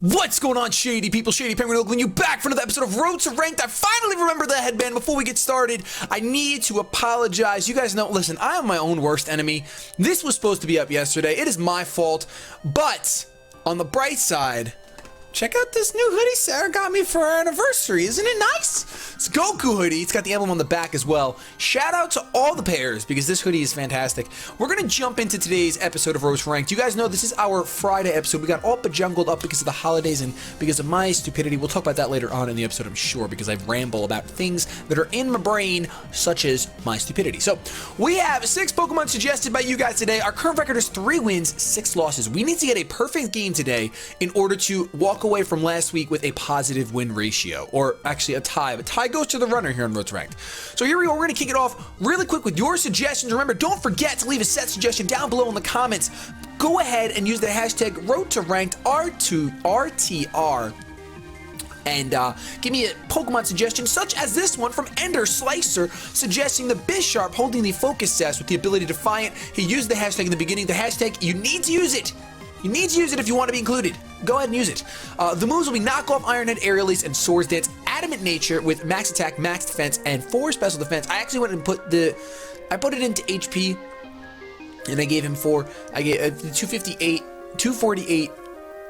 What's going on, Shady people? ShadyPenguinn welcoming you back for another episode of Road to Ranked. I finally remember the headband. Before we get started, I need to apologize. You guys know, listen, I am my own worst enemy. This was supposed to be up yesterday. It is my fault. But on the bright side, check out this new hoodie Sarah got me for our anniversary. Isn't it nice? It's a Goku hoodie. It's got the emblem on the back as well. Shout out to all the pairs because this hoodie is fantastic. We're going to jump into today's episode of Road to Ranked. You guys know this is our Friday episode. We got all bejungled up because of the holidays and because of my stupidity. We'll talk about that later on in the episode, I'm sure, because I ramble about things that are in my brain, such as my stupidity. So we have 6 Pokemon suggested by you guys today. Our current record is 3 wins, 6 losses. We need to get a perfect game today in order to walk away from last week with a positive win ratio, or actually a tie. A tie goes to the runner here on Road to Ranked. So here we go. We're going to kick it off really quick with your suggestions. Remember, don't forget to leave a set suggestion down below in the comments. Go ahead and use the hashtag Road to Ranked R2RTR and give me a Pokemon suggestion, such as this one from Ender Slicer, suggesting the Bisharp holding the Focus Sash with the ability Defiant. He used the hashtag in the beginning. The hashtag, you need to use it. You need to use it if you want to be included. Go ahead and use it. The moves will be Knockoff, Iron Head, Aerial Ace, and Swords Dance. Adamant Nature with Max Attack, Max Defense, and 4 Special Defense. I actually went and put it into HP, and I gave him 248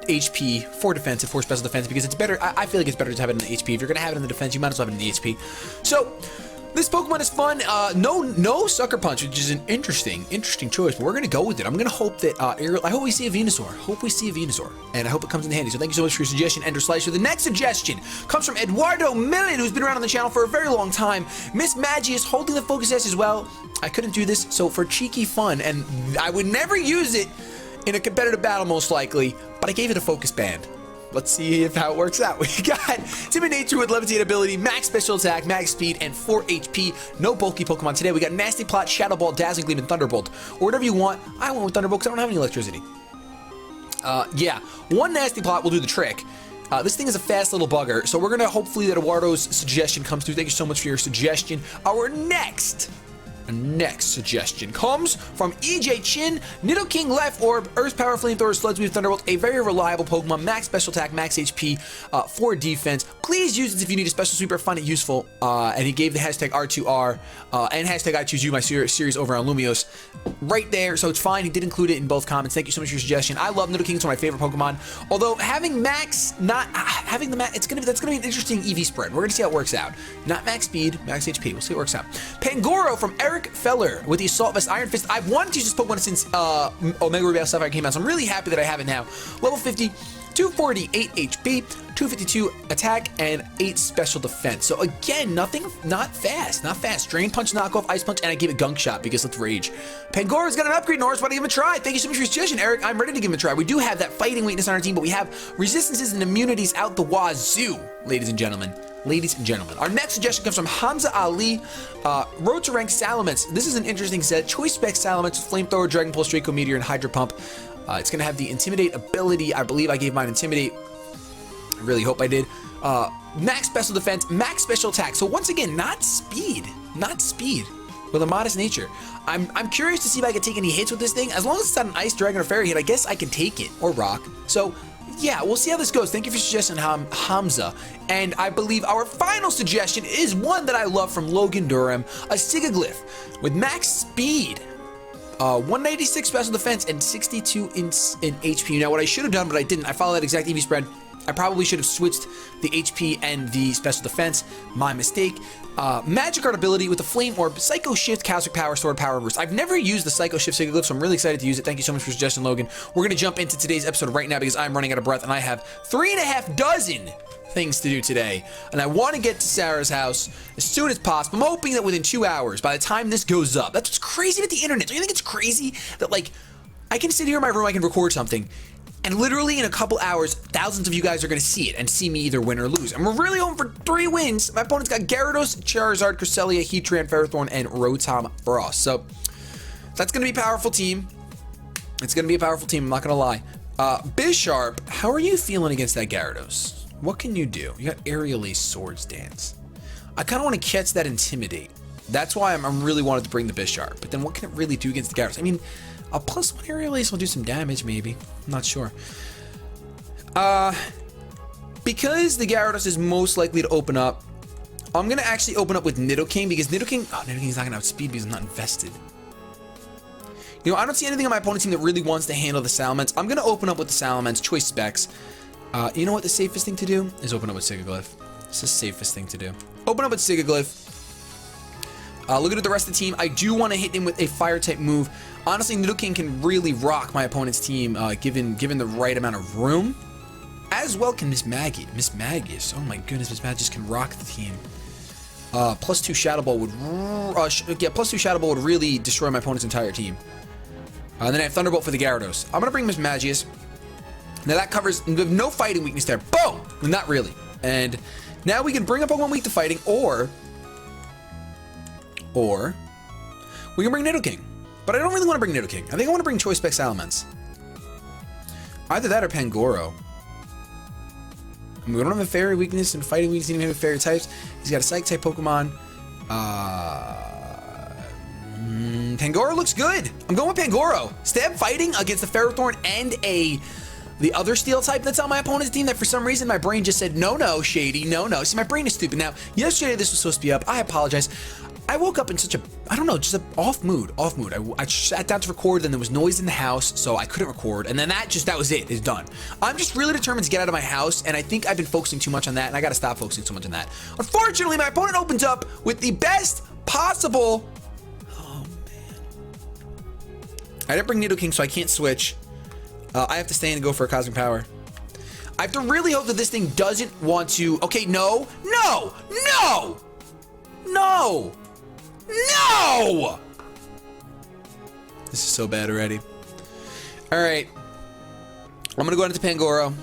HP, 4 defense, and 4 special defense, because it's better. I feel like it's better to have it in the HP. If you're going to have it in the defense, you might as well have it in the HP. So this Pokemon is fun. No Sucker Punch, which is an interesting choice, but we're going to go with it. I'm going to hope that I hope we see a Venusaur. And I hope it comes in handy. So thank you so much for your suggestion, Ender Slicer. The next suggestion comes from Eduardo Million, who's been around on the channel for a very long time. Miss Maggie is holding the Focus S as well. I couldn't do this, so for cheeky fun, and I would never use it in a competitive battle most likely, but I gave it a Focus Band. Let's see how it works out. We got Timid Nature with Levitate ability, Max Special Attack, Max Speed, and 4 HP. No bulky Pokemon today. We got Nasty Plot, Shadow Ball, Dazzling Gleam, and Thunderbolt. Or whatever you want. I went with Thunderbolt because I don't have any electricity. Yeah, 1 Nasty Plot will do the trick. This thing is a fast little bugger, so we're going to hopefully that Eduardo's suggestion comes through. Thank you so much for your suggestion. Our next suggestion comes from EJ Chin, Nidoking Life Orb, Earth Power Flamethrower, Sludge Weave, Thunderbolt, a very reliable Pokemon, Max Special Attack, Max HP, 4 defense. Please use it if you need a special sweeper, find it useful. And he gave the hashtag R2R and hashtag I choose you, my series over on Lumios, right there, so it's fine. He did include it in both comments. Thank you so much for your suggestion. I love Nidoking. It's one of my favorite Pokemon. Although having Max, not having the Max, that's gonna be an interesting EV spread. We're gonna see how it works out. Not Max Speed, Max HP. We'll see how it works out. Pangoro from Eric Feller with the Assault Vest, Iron Fist. I've wanted to use this Pokemon since Omega Ruby Sapphire came out, so I'm really happy that I have it now. Level 50, 248 HP, 252 attack, and 8 special defense. So again, not fast. Drain Punch, Knockoff, Ice Punch, and I gave it Gunk Shot because let's rage. Pangoro's got an upgrade, Norris. Why don't you give him a try? Thank you so much for your suggestion, Eric. I'm ready to give him a try. We do have that fighting weakness on our team, but we have resistances and immunities out the wazoo, ladies and gentlemen. Our next suggestion comes from Hamza Ali, Road to Rank Salamence. This is an interesting set. Choice Spec Salamence, Flamethrower, Dragon Pulse, Draco Meteor, and Hydro Pump. It's going to have the Intimidate ability. I believe I gave mine Intimidate. I really hope I did. Max Special Defense, Max Special Attack. So once again, not speed, with a modest nature. I'm curious to see if I can take any hits with this thing. As long as it's not an Ice, Dragon, or Fairy hit, I guess I can take it, or Rock. So yeah, we'll see how this goes. Thank you for suggesting Hamza. And I believe our final suggestion is one that I love from Logan Durham, a Sigaglyph with Max Speed, 196 Special Defense, and 62 in HP. Now, what I should have done, but I didn't, I followed that exact EV spread. I probably should have switched the HP and the special defense. My mistake. Magic Art ability with the Flame Orb, Psycho Shift, Cosmic Power, Sword Power, Reverse. I've never used the Psycho Shift Sigaglyph, so I'm really excited to use it. Thank you so much for your suggestion, Logan. We're going to jump into today's episode right now because I'm running out of breath and I have 3.5 dozen things to do today. And I want to get to Sarah's house as soon as possible. I'm hoping that within 2 hours, by the time this goes up. That's what's crazy with the internet. Don't you think it's crazy that, like, I can sit here in my room, I can record something, and literally in a couple hours, thousands of you guys are going to see it and see me either win or lose. And we're really hoping for 3 wins. My opponent's got Gyarados, Charizard, Cresselia, Heatran, Ferrothorn, and Rotom Frost. So that's going to be a powerful team. It's going to be a powerful team, I'm not going to lie. Bisharp, how are you feeling against that Gyarados? What can you do? You got Aerial Ace, Swords Dance. I kind of want to catch that Intimidate. That's why I'm really wanted to bring the Bisharp. But then what can it really do against the Gyarados? I mean, a +1 Aerial Ace will do some damage, maybe. I'm not sure. Because the Gyarados is most likely to open up, I'm going to actually open up with Nidoking because Nidoking's not going to outspeed because I'm not invested. You know, I don't see anything on my opponent's team that really wants to handle the Salamence. I'm going to open up with the Salamence, choice specs. You know what the safest thing to do is open up with Sigilyph. It's the safest thing to do. Open up with Sigilyph. Looking at the rest of the team, I do want to hit him with a fire type move. Honestly, Nidoking can really rock my opponent's team given the right amount of room. As well can Miss Magius. Oh my goodness, Miss Magius can rock the team. +2 Shadow Ball would +2 Shadow Ball would really destroy my opponent's entire team. And then I have Thunderbolt for the Gyarados. I'm gonna bring Miss Magius. Now that covers no fighting weakness there. Boom! Not really. And now we can bring up Pokemon weak to fighting, or we can bring Nidoking. But I don't really want to bring Nidoking. I think I want to bring Choice Spec Salamence. Either that or Pangoro. I mean, we don't have a fairy weakness and fighting weakness, even have fairy types. He's got a psych type Pokemon. Pangoro looks good. I'm going with Pangoro. Stab fighting against the Ferrothorn and the other steel type that's on my opponent's team that for some reason my brain just said, no, Shady, no. See, my brain is stupid. Now, yesterday this was supposed to be up. I apologize. I woke up in such a, I don't know, just an off mood. I sat down to record, then there was noise in the house, so I couldn't record, and then that was it. It's done. I'm just really determined to get out of my house, and I think I've been focusing too much on that, and I gotta stop focusing so much on that. Unfortunately, my opponent opens up with the best possible. Oh, man. I didn't bring Nidoking, so I can't switch. I have to stay in and go for a Cosmic Power. I have to really hope that this thing doesn't want to. Okay, no. This is so bad already. All right. I'm going to go into Pangoro.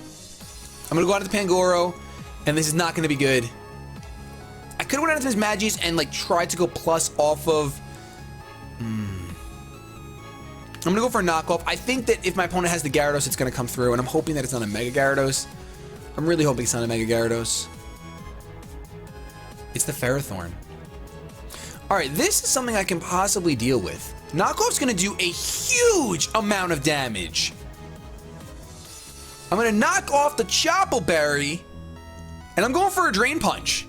And this is not going to be good. I could have went into his Magi's and like tried to go plus off of. I'm going to go for a knockoff. I think that if my opponent has the Gyarados, it's going to come through. And I'm hoping that it's not a Mega Gyarados. I'm really hoping it's not a Mega Gyarados. It's the Ferrothorn. Alright, this is something I can possibly deal with. Knockoff's going to do a huge amount of damage. I'm going to knock off the Chople Berry. And I'm going for a Drain Punch.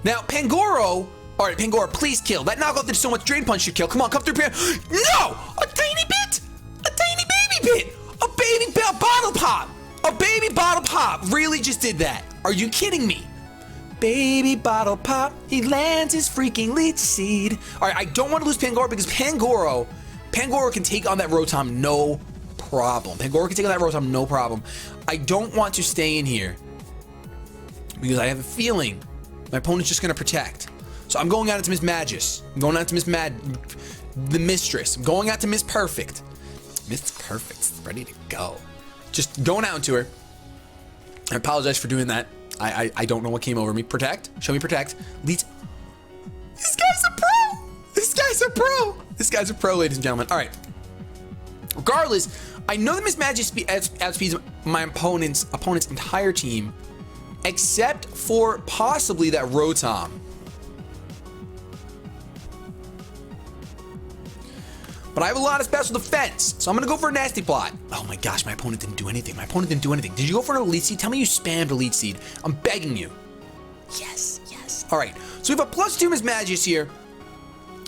Now, Pangoro. Alright, Pangoro, please kill. That knockoff did so much. Drain Punch should kill. Come on, come through. No! A tiny bit! A tiny baby bit! A baby bottle pop! A baby bottle pop really just did that. Are you kidding me? Baby bottle pop, he lands his freaking Leech Seed. Alright, I don't want to lose Pangoro because Pangoro can take on that Rotom no problem. I don't want to stay in here because I have a feeling my opponent's just going to protect. So I'm going out into Miss Magius. I'm going out to the Mistress. I'm going out to Miss Perfect. Miss Perfect's ready to go. Just going out into her. I apologize for doing that. I don't know what came over me. Protect. Show me protect. Lead. This guy's a pro, ladies and gentlemen. All right. Regardless, I know that Miss Magic outspeeds my opponent's entire team, except for possibly that Rotom. But I have a lot of special defense, so I'm going to go for a Nasty Plot. Oh my gosh, my opponent didn't do anything. Did you go for an Elite Seed? Tell me you spammed Elite Seed. I'm begging you. Yes. All right, so we have a +2 Miss Magius here.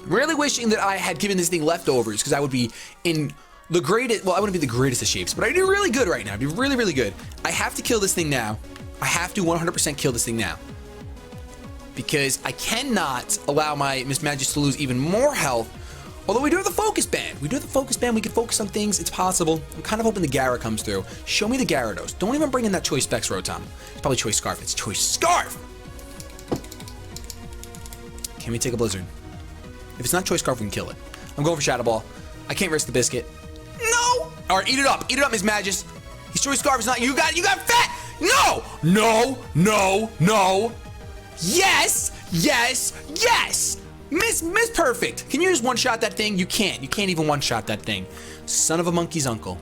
I'm really wishing that I had given this thing leftovers, because I would be in the greatest, well, I wouldn't be the greatest of shapes, but I'd be really good right now. I'd be really, really good. I have to kill this thing now. I have to 100% kill this thing now. Because I cannot allow my Miss Magius to lose even more health. Although we do have the Focus Band. We can focus on things. It's possible. I'm kind of hoping the Gyara comes through. Show me the Gyarados. Don't even bring in that Choice Specs Rotom. It's probably Choice Scarf. It's Choice Scarf! Can we take a Blizzard? If it's not Choice Scarf, we can kill it. I'm going for Shadow Ball. I can't risk the biscuit. No! Alright, eat it up. Eat it up, Miss Magius. His Choice Scarf is not... You got fat! No! No! Yes! Miss Perfect, can you just one-shot that thing? You can't even one-shot that thing. Son of a monkey's uncle.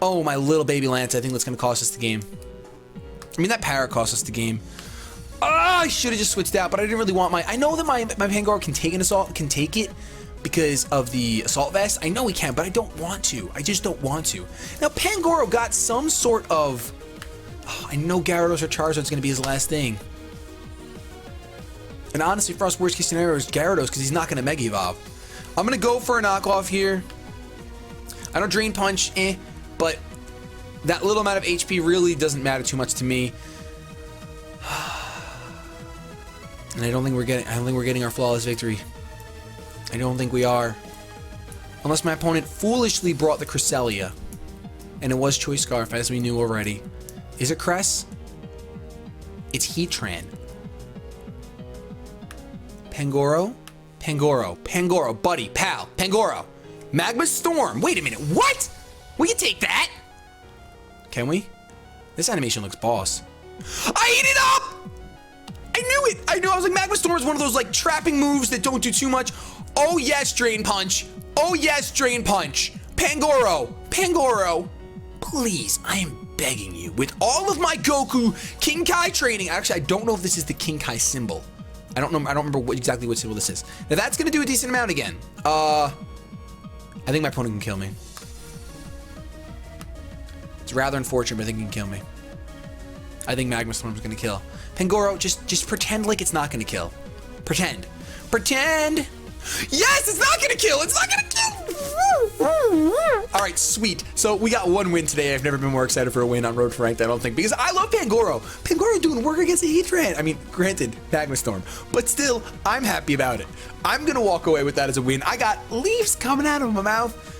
Oh, my little baby Lance, I think that's gonna cost us the game. I mean, that Parrot cost us the game. I should have just switched out, but I didn't really want I know that my Pangoro can take it, because of the Assault Vest. I know we can, but I don't want to. I just don't want to. Now, Pangoro got some sort of... Oh, I know Gyarados or Charizard's going to be his last thing. And honestly, for us, worst case scenario is Gyarados because he's not going to Mega Evolve. I'm going to go for a knockoff here. I know Drain Punch, but that little amount of HP really doesn't matter too much to me. And I don't think we're getting our flawless victory. I don't think we are. Unless my opponent foolishly brought the Cresselia. And it was Choice Scarf, as we knew already. Is it Cress? It's Heatran. Pangoro? Pangoro, buddy, pal, Pangoro. Magma Storm. Wait a minute, what? We can take that. Can we? This animation looks boss. I ate it up! I knew it! I was like, Magma Storm is one of those like trapping moves that don't do too much. Oh yes, Drain Punch. Oh yes, Drain Punch. Pangoro. Please, I am begging you. With all of my Goku King Kai training. Actually, I don't know if this is the King Kai symbol. I don't remember exactly what symbol this is. Now that's gonna do a decent amount again. I think my opponent can kill me. It's rather unfortunate, but I think he can kill me. I think Magma Storm's gonna kill. Pangoro, just pretend like it's not gonna kill. Pretend. Yes, it's not gonna kill. All right, sweet. So we got one win today. I've never been more excited for a win on Road to Ranked, I don't think, because I love Pangoro. Pangoro doing work against the Heatran. I mean, granted, Magma Storm, but still, I'm happy about it. I'm gonna walk away with that as a win. I got leaves coming out of my mouth.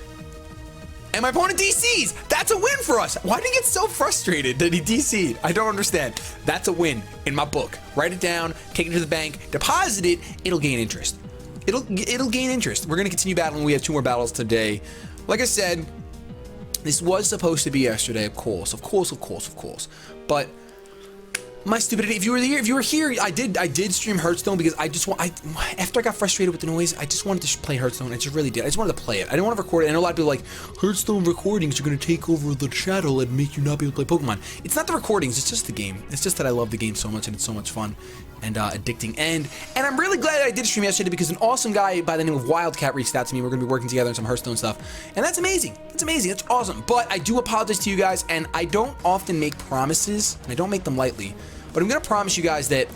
And my opponent DCs. That's a win for us. Why did he get so frustrated that he DC'd? I don't understand. That's a win in my book. Write it down, take it to the bank, deposit it. It'll gain interest. It'll gain interest. We're gonna continue battling. We have 2 more battles today. Like I said, this was supposed to be yesterday, of course. But my stupidity. If you were here, I did stream Hearthstone because after I got frustrated with the noise, I just wanted to play Hearthstone. I just really did. I just wanted to play it. I didn't want to record it. I know a lot of people are like, Hearthstone recordings are going to take over the channel and make you not be able to play Pokemon. It's not the recordings. It's just the game. It's just that I love the game so much and it's so much fun and addicting. And I'm really glad I did stream yesterday because an awesome guy by the name of Wildcat reached out to me. We're going to be working together on some Hearthstone stuff. And that's amazing. It's amazing. It's awesome. But I do apologize to you guys, and I don't often make promises, and I don't make them lightly. But I'm going to promise you guys that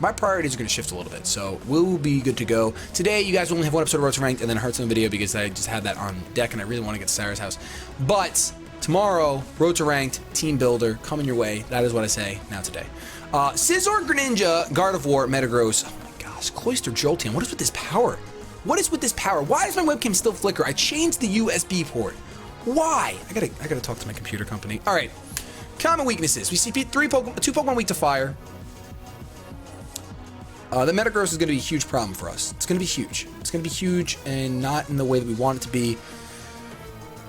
my priorities are going to shift a little bit. So we'll be good to go. Today, you guys will only have one episode of Road to Ranked and then a Hearthstone video because I just had that on deck and I really want to get to Sarah's house. But tomorrow, Road to Ranked, Team Builder, coming your way. That is what I say now today. Scizor, Greninja, Gardevoir, Metagross. Oh my gosh, Cloyster, Jolteon. What is with this power? What is with this power? Why does my webcam still flicker? I changed the USB port. Why? I gotta talk to my computer company. All right. Common weaknesses. We see 2 Pokemon weak to fire. The Metagross is going to be a huge problem for us. It's going to be huge. It's going to be huge and not in the way that we want it to be.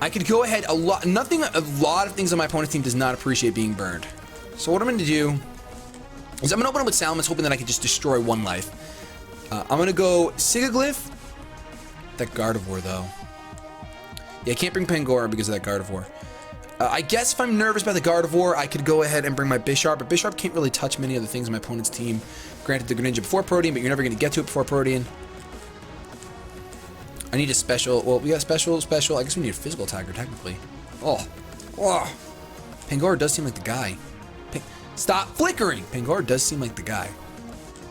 I could go ahead a lot of things on my opponent's team does not appreciate being burned. So what I'm going to do is I'm going to open up with Salamence, hoping that I can just destroy 1 life. I'm going to go Sigilyph. That Gardevoir, though. Yeah, I can't bring Pangoro because of that Gardevoir. I guess if I'm nervous about the Gardevoir, I could go ahead and bring my Bisharp, but Bisharp can't really touch many other things on my opponent's team. Granted, the Greninja before Protean, but you're never going to get to it before Protean. I need a special. Well, we got special. I guess we need a physical attacker, technically. Oh. Pangoro does seem like the guy. Stop flickering! Pangoro does seem like the guy.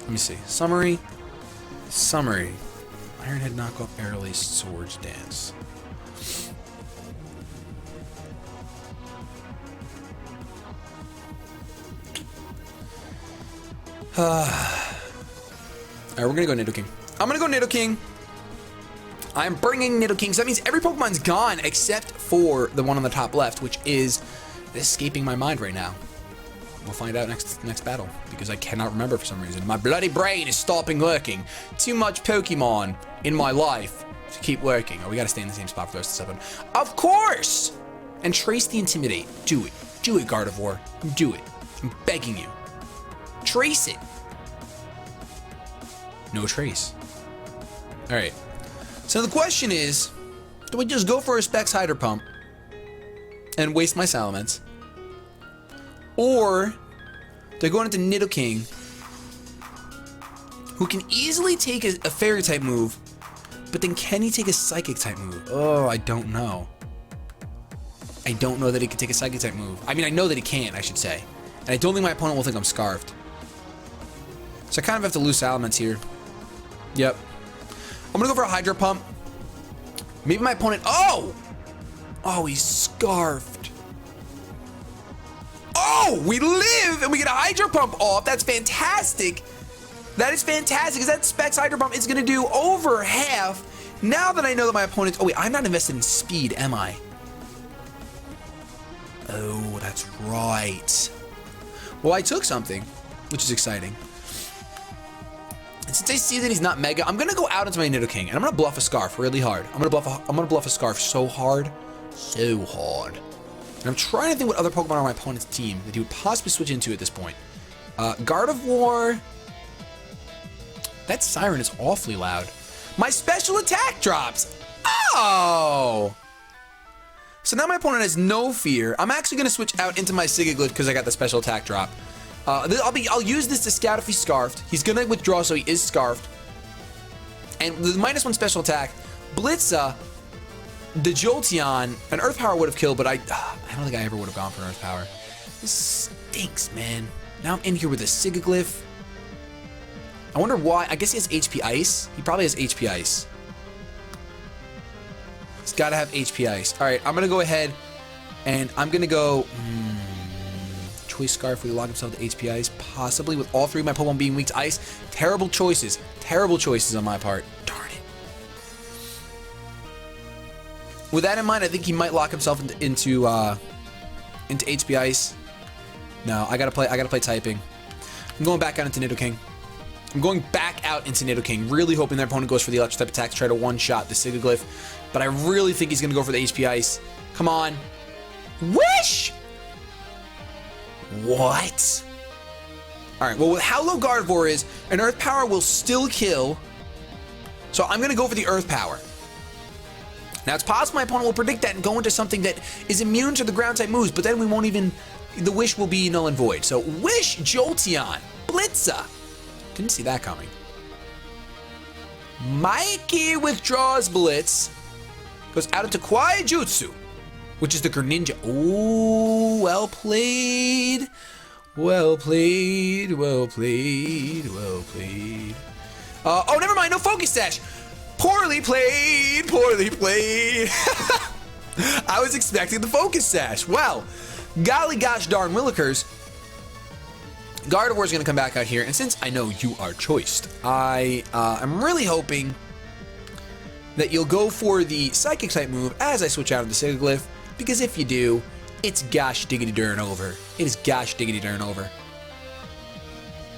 Let me see. Summary. Ironhead knockoff, Airlace, Swords Dance. Alright, we're gonna go Nidoking. I'm gonna go Nidoking. I'm bringing Nidoking, so that means every Pokemon's gone except for the one on the top left, which is escaping my mind right now. We'll find out next battle, because I cannot remember for some reason. My bloody brain is stopping working. Too much Pokemon in my life to keep working. Oh, we gotta stay in the same spot for the rest of the 7. Of course! And trace the Intimidate. Do it. Do it, Gardevoir. Do it. I'm begging you. Trace it. No trace. Alright. So the question is, do we just go for a Specs Hydro Pump and waste my Salamence? Or do I go into Nidoking, who can easily take a Fairy type move But then can he take a Psychic type move? Oh, I don't know. I don't know that he can take a Psychic type move. I mean, I know that he can, I should say. And I don't think my opponent will think I'm Scarfed. So I kind of have to lose elements here. Yep. I'm going to go for a Hydro Pump. Maybe my opponent... Oh! Oh, he's Scarfed. Oh, we live and we get a Hydro Pump off. That's fantastic. That is fantastic because that Specs Hydro Pump is going to do over half. Now that I know that my opponent's... Oh, wait, I'm not invested in speed, am I? Oh, that's right. Well, I took something, which is exciting. And since I see that he's not Mega, I'm going to go out into my Nidoking, and I'm going to bluff a Scarf really hard. I'm going to bluff a Scarf so hard. So hard. And I'm trying to think what other Pokemon are on my opponent's team that he would possibly switch into at this point. Gardevoir... That siren is awfully loud. My special attack drops. Oh! So now my opponent has no fear. I'm actually going to switch out into my Sigilyph because I got the special attack drop. I'll use this to scout if he's Scarfed. He's going to withdraw, so he is Scarfed. And the -1 special attack, Blitza, the Jolteon, an Earth Power would have killed, but I don't think I ever would have gone for an Earth Power. This stinks, man. Now I'm in here with a Sigilyph. I wonder why. I guess he has HP Ice. He probably has HP Ice. He's got to have HP Ice. All right, I'm going to go ahead and I'm going to go... Choice Scarf. Will he lock himself to HP Ice? Possibly, with all three of my Pokemon being weak to Ice. Terrible choices. Terrible choices on my part. Darn it. With that in mind, I think he might lock himself into HP Ice. No, I gotta play typing. I'm going back out into Nidoking. I'm going back out into Nidoking, really hoping their opponent goes for the electric type attack to try to one-shot the Sigilyph. But I really think he's going to go for the HP Ice. Come on. Wish! What? Alright, well, with how low Gardevoir is, an Earth Power will still kill. So I'm going to go for the Earth Power. Now, it's possible my opponent will predict that and go into something that is immune to the ground-type moves, but then we won't even... The Wish will be null and void. So, Wish, Jolteon, Blitza. Didn't see that coming. Mikey withdraws Blitz. Goes out into Quiet Jutsu, which is the Greninja. Oh, well played. Well played. Well played. Well played. Oh, never mind. No Focus Sash. Poorly played. Poorly played. I was expecting the Focus Sash. Well, golly gosh darn Willikers. Gardevoir is going to come back out here, and since I know you are choiced, I'm really hoping that you'll go for the Psychic type move as I switch out of the Sigilyph, because if you do, it's gosh diggity darn over. It is gosh diggity darn over.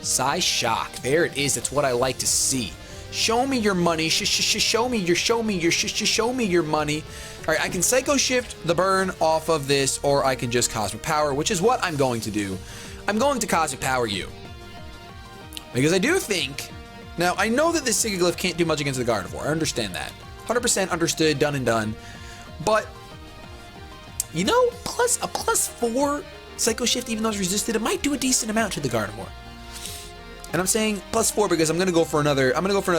Psy Shock, there it is. That's what I like to see. Show me your money. Show me your money. All right, I can Psycho Shift the burn off of this, or I can just Cosmic Power, which is what I'm going to do. I'm going to Cosmic Power you. Because I do think... Now, I know that this Sigilyph can't do much against the Gardevoir. I understand that. 100% understood, done and done. But, you know, a +4 Psycho Shift, even though it's resisted, it might do a decent amount to the Gardevoir. And I'm saying +4 because I'm going to go for another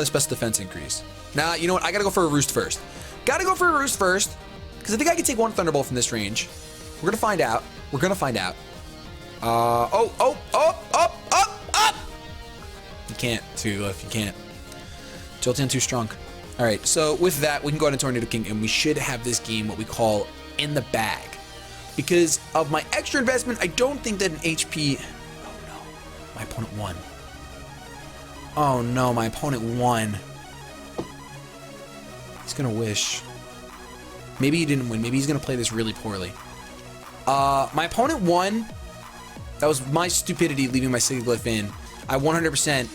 Special Defense increase. Now, you know what? I got to go for a Roost first. Got to go for a Roost first, because I think I can take one Thunderbolt from this range. We're going to find out. We're going to find out. Up! You can't, Sigilyph, you can't. Jolteon too strong. Alright, so with that, we can go out into our Nidoking, and we should have this game what we call in the bag. Because of my extra investment, I don't think that an HP... Oh no, my opponent won. Oh no, my opponent won. He's gonna wish. Maybe he didn't win, maybe he's gonna play this really poorly. My opponent won. That was my stupidity leaving my Sigilyph in. I 100%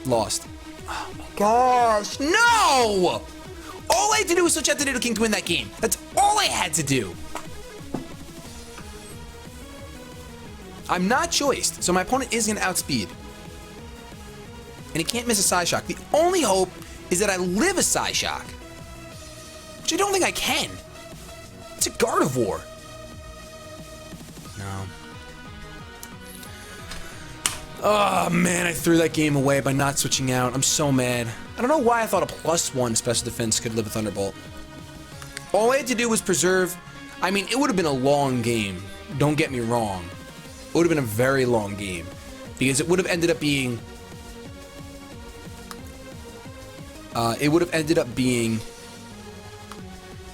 lost. Oh my gosh, no! All I had to do was switch out the Nidoking to win that game. That's all I had to do. I'm not choiced, so my opponent is gonna outspeed. And he can't miss a Psy Shock. The only hope is that I live a Psy Shock. Which I don't think I can. It's a Gardevoir. No. Oh man, I threw that game away by not switching out. I'm so mad. I don't know why I thought a +1 special defense could live with Thunderbolt. All I had to do was preserve. I mean, it would have been a long game. Don't get me wrong. It would have been a very long game. Because it would have ended up being...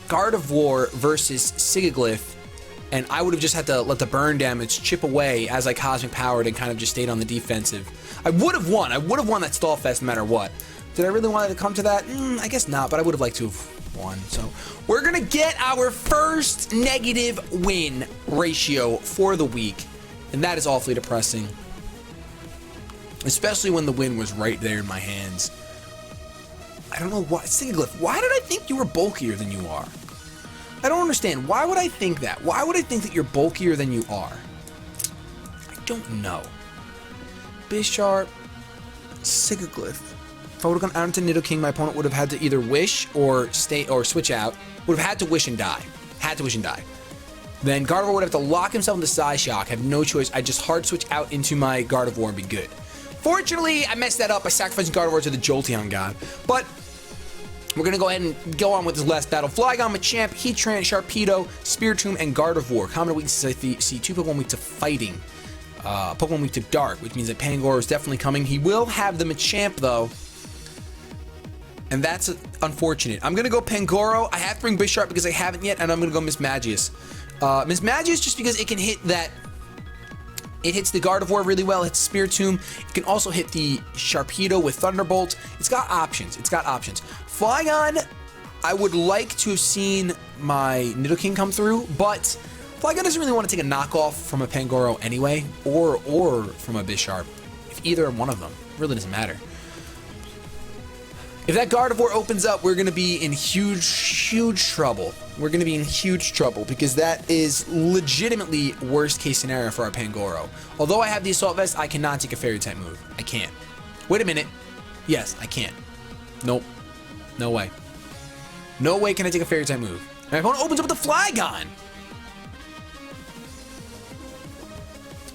Gardevoir versus Sigaglyph, and I would have just had to let the burn damage chip away as I Cosmic Powered and kind of just stayed on the defensive. I would have won. I would have won that Stall Fest no matter what. Did I really want it to come to that? I guess not, but I would have liked to have won. So we're going to get our first negative win ratio for the week, and that is awfully depressing, especially when the win was right there in my hands. I don't know why. Sigaglyph, why did I think you were bulkier than you are? I don't understand. Why would I think that? Why would I think that you're bulkier than you are? I don't know. Bisharp, Sigaglyph. If I would have gone out into Nidoking, my opponent would have had to either wish or stay or switch out. Would have had to wish and die. Had to wish and die. Then Gardevoir would have to lock himself into Psyshock. Have no choice. I just hard switch out into my Gardevoir and be good. Fortunately, I messed that up by sacrificing Gardevoir to the Jolteon God. But we're going to go ahead and go on with this last battle. Flygon, Machamp, Heatran, Sharpedo, Spiritomb, and Gardevoir. Common weaknesses I see 2 Pokemon weak to fighting. Pokemon weak to dark, which means that Pangoro is definitely coming. He will have the Machamp, though. And that's unfortunate. I'm going to go Pangoro. I have to bring Bisharp because I haven't yet, and I'm going to go Mismagius. Mismagius just because it can hit that... It hits the Gardevoir really well. It hits Spiritomb. It can also hit the Sharpedo with Thunderbolt. It's got options. It's got options. Flygon, I would like to have seen my Nidoking come through, but Flygon doesn't really want to take a knockoff from a Pangoro anyway, or from a Bisharp. If either one of them, it really doesn't matter. If that Gardevoir opens up, we're going to be in huge trouble. We're going to be in huge trouble because that is legitimately worst case scenario for our Pangoro. Although I have the Assault Vest, I cannot take a Fairy type move. I can't. Wait a minute. Yes, I can't. Nope. No way. No way can I take a Fairy type move. My opponent opens up with a Flygon.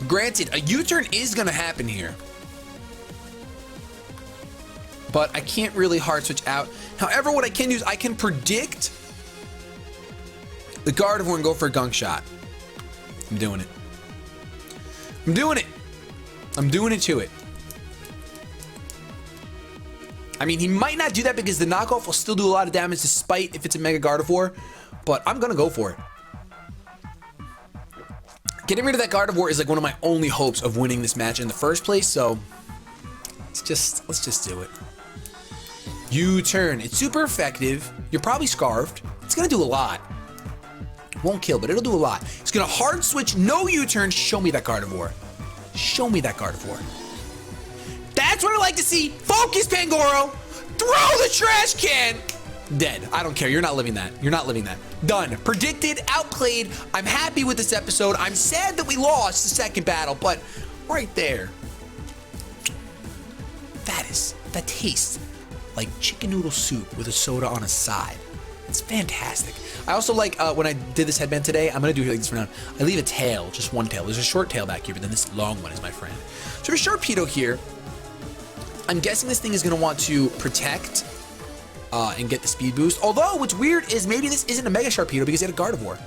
Granted, a U-turn is going to happen here. But I can't really hard switch out. However, what I can do is I can predict the Gardevoir and go for a Gunk Shot. I'm doing it. I'm doing it. I'm doing it to it. I mean, he might not do that because the knockoff will still do a lot of damage despite if it's a Mega Gardevoir, but I'm going to go for it. Getting rid of that Gardevoir is like one of my only hopes of winning this match in the first place, so let's just do it. U-turn. It's super effective. You're probably scarfed. It's going to do a lot. Won't kill, but it'll do a lot. It's going to hard switch, no U-turn. Show me that Gardevoir. Show me that Gardevoir. That's what I like to see. Focus, Pangoro. Throw the trash can. Dead. I don't care. You're not living that. You're not living that. Done. Predicted, outplayed. I'm happy with this episode. I'm sad that we lost the second battle, but right there. That tastes like chicken noodle soup with a soda on a side. It's fantastic. I also like when I did this headband today, I'm going to do it like this for now. I leave a tail, just one tail. There's a short tail back here, but then this long one is my friend. So for Sharpedo here, I'm guessing this thing is going to want to protect and get the speed boost. Although what's weird is maybe this isn't a Mega Sharpedo because it had a Gardevoir.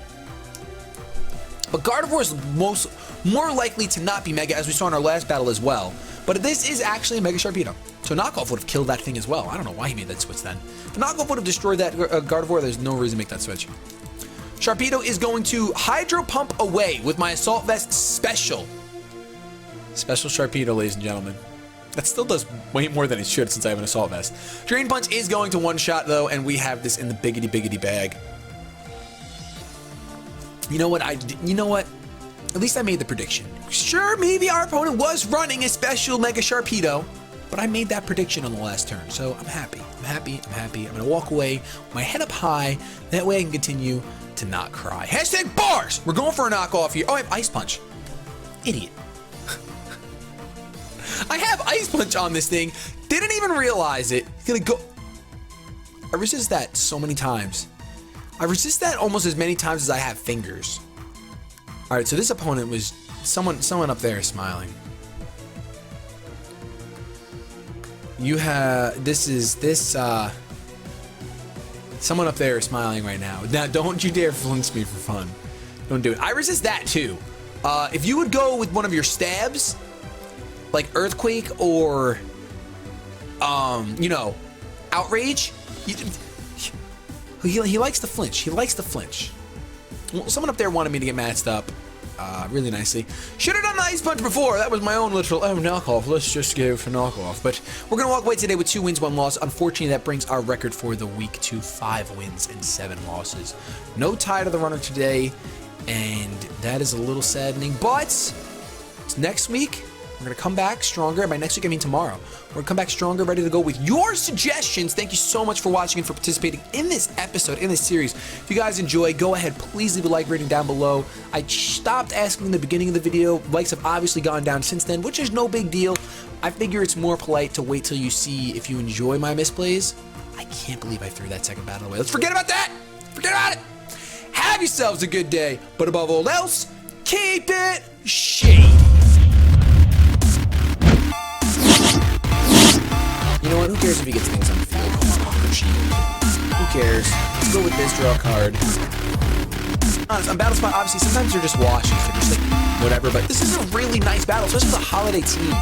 But Gardevoir is more likely to not be Mega, as we saw in our last battle as well. But this is actually a Mega Sharpedo. So Knockoff would have killed that thing as well. I don't know why he made that switch then. If Knockoff would have destroyed that Gardevoir, there's no reason to make that switch. Sharpedo is going to Hydro Pump away with my Assault Vest Special. Special Sharpedo, ladies and gentlemen. That still does way more than it should since I have an Assault Vest. Drain Punch is going to one-shot though, and we have this in the biggity bag. You know what? At least I made the prediction. Sure, maybe our opponent was running a special Mega Sharpedo, but I made that prediction on the last turn, so I'm happy. I'm going to walk away with my head up high. That way I can continue to not cry. Hashtag bars! We're going for a knockoff here. Oh, I have Ice Punch. Idiot. I have Ice Punch on this thing. Didn't even realize it. It's going to go... I resist that so many times. I resist that almost as many times as I have fingers. All right, so this opponent was someone up there smiling. You have, someone up there is smiling right now. Now, don't you dare flinch me for fun. Don't do it. I resist that too. If you would go with one of your stabs, like Earthquake or, you know, Outrage, he likes to flinch. He likes to flinch. Well, someone up there wanted me to get matched up really nicely. Should have done the Ice Punch before. That was my own literal knockoff. Let's just go for knockoff. But we're going to walk away today with 2 wins, 1 loss. Unfortunately, that brings our record for the week to 5 wins and 7 losses. No tie to the runner today, and that is a little saddening. But it's next week. We're going to come back stronger. And by next week, I mean tomorrow. We're going to come back stronger, ready to go with your suggestions. Thank you so much for watching and for participating in this episode, in this series. If you guys enjoy, go ahead. Please leave a like rating down below. I stopped asking in the beginning of the video. Likes have obviously gone down since then, which is no big deal. I figure it's more polite to wait till you see if you enjoy my misplays. I can't believe I threw that second battle away. Let's forget about that. Forget about it. Have yourselves a good day. But above all else, keep it shady. You know what? Who cares if he gets things on the field? Who cares? Let's go with this, draw a card. Honest, on Battle Spot, obviously, sometimes they're just washes. They're just like, whatever. But this is a really nice battle, especially with a holiday team.